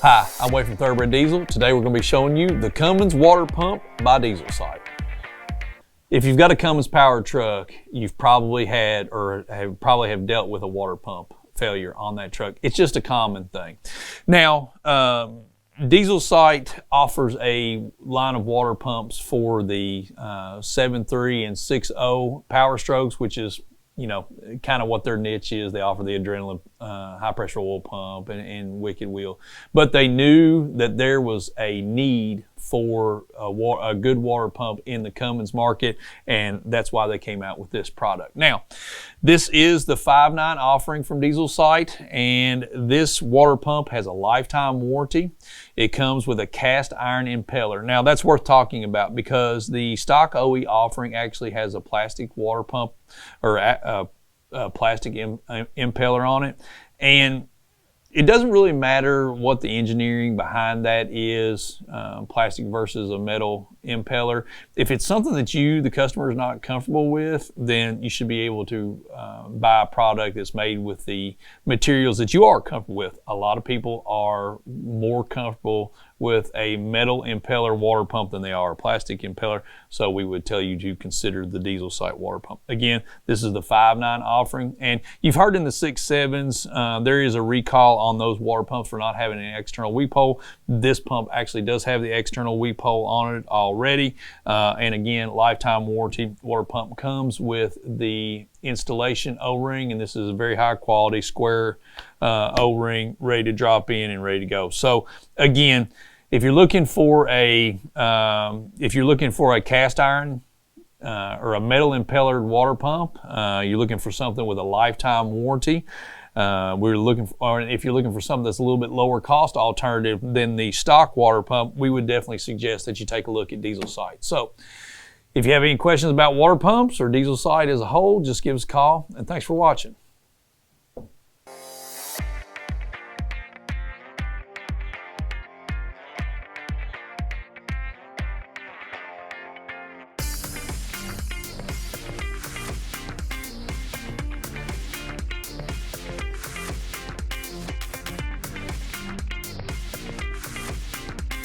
Hi, I'm Wade from Thoroughbred Diesel. Today we're going to be showing you the Cummins water pump by DieselSite. If you've got a Cummins powered truck, you've probably had or have dealt with a water pump failure on that truck. It's just a common thing. Now, DieselSite offers a line of water pumps for the 7.3 and 6.0 power strokes, which is kind of what their niche is. They offer the adrenaline high pressure oil pump and wicked wheel. But they knew that there was a need for a good water pump in the Cummins market, and that's why they came out with this product. Now, this is the 5.9 offering from DieselSite, and this water pump has a lifetime warranty. It comes with a cast iron impeller. Now, that's worth talking about because the stock OE offering actually has a plastic water pump or a plastic impeller on it, and it doesn't really matter what the engineering behind that is, plastic versus a metal impeller. If it's something that you, the customer, is not comfortable with, then you should be able to buy a product that's made with the materials that you are comfortable with. A lot of people are more comfortable with a metal impeller water pump than they are a plastic impeller, so we would tell you to consider the DieselSite water pump. Again, this is the 5.9 offering, and you've heard in the 6.7s there is a recall on those water pumps for not having an external weep hole. This pump actually does have the external weep hole on it already, and again, lifetime warranty. Water pump comes with the installation O-ring, and this is a very high quality square O-ring, ready to drop in and ready to go. So again, if you're looking for a cast iron or a metal impeller water pump, you're looking for something with a lifetime warranty. If you're looking for something that's a little bit lower cost alternative than the stock water pump, we would definitely suggest that you take a look at DieselSite. So if you have any questions about water pumps or DieselSite as a whole, just give us a call, and thanks for watching.